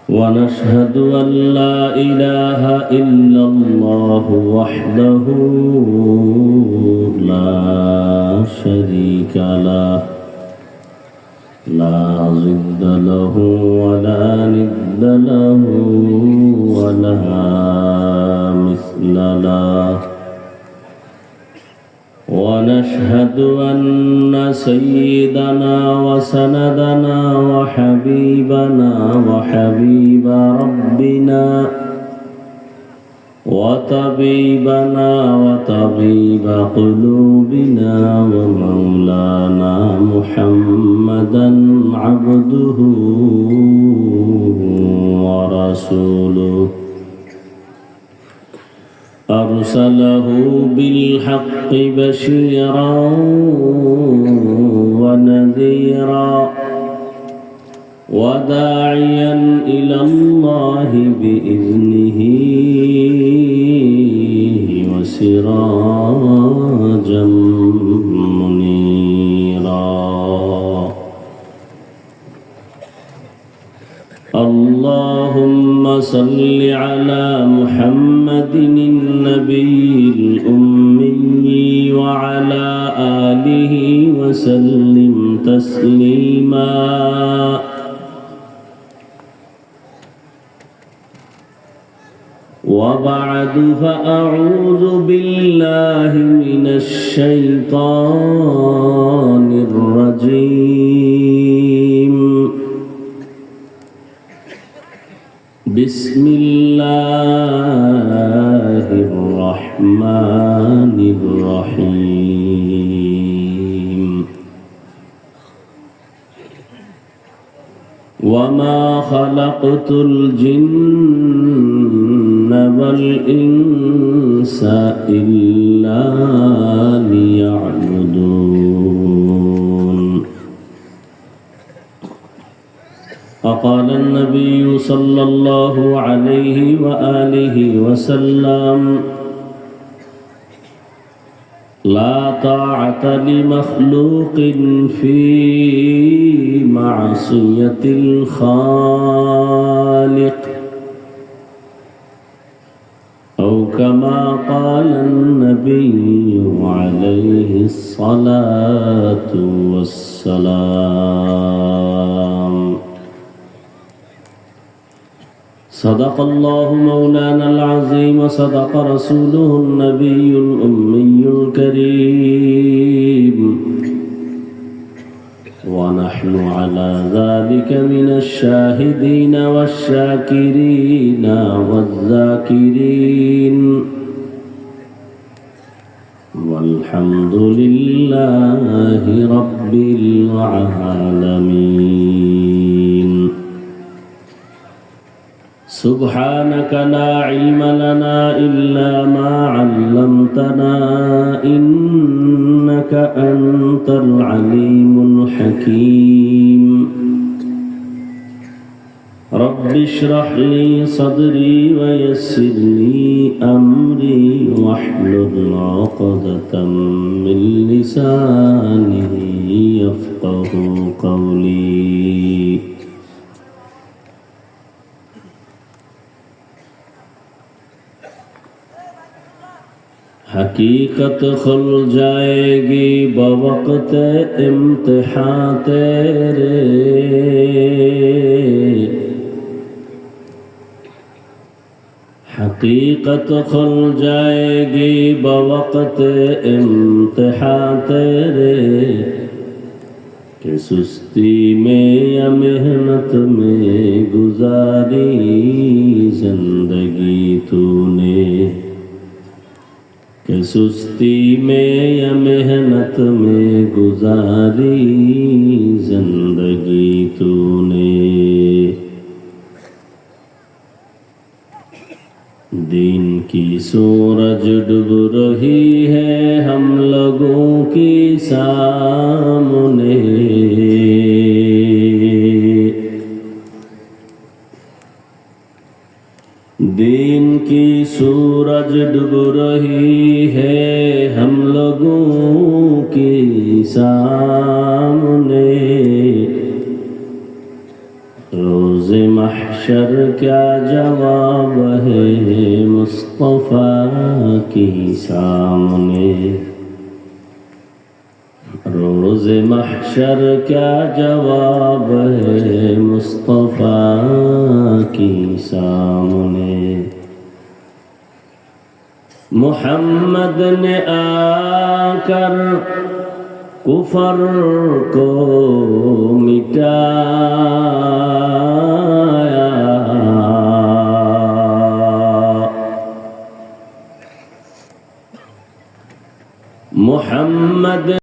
ونشهد أن لا إله إلا الله وحده لا شريك له لا ضد له ولا ند له ولا مثل له ونشهد أن سيدنا وسندنا وحبيبنا وحبيب ربنا وطبيبنا وطبيب قلوبنا ومولانا محمدا عبده ورسوله أرسله بالحق بشيرا ونذيرا وداعيا إلى الله بإذنه وسراجا منيرا اللهم صل على محمد النبي الأمي وعلى آله وسلم تسليما وبعد فأعوذ بالله من الشيطان الرجيم بسم الله الرحمن الرحيم وما خلقت الجن والإنس إلا ليعبدون وقال النبي صلى الله عليه وآله وسلم لا طاعة لمخلوق في معصية الخالق أو كما قال النبي عليه الصلاة والسلام صدق الله مولانا العظيم وصدق رسوله النبي الأمي الكريم ونحن على ذلك من الشاهدين والشاكرين والذاكرين والحمد لله رب العالمين سبحانك لا علم لنا إلا ما علمتنا إنك أنت العليم الحكيم رب اشرح لي صدري ويسر لي أمري واحلل عقدة من لساني يفقه قولي حقیقت کھل جائے گی بوقت امتحان تیرے حقیقت کھل جائے گی بوقت امتحان تیرے کہ سستی میں یا محنت میں گزاری زندگی تو نے کہ سستی میں یا محنت میں گزاری زندگی تو نے دین کی سورج ڈوب رہی ہے ہم لوگوں کی سامنے دین کی سورج ڈوب رہی ہے ہم لوگوں کے سامنے روز روز محشر کیا جواب ہے مصطفیٰ کے سامنے روز محشر کیا جواب ہے مصطفیٰ کے سامنے محمد نے آ کر کفر کو مٹایا محمد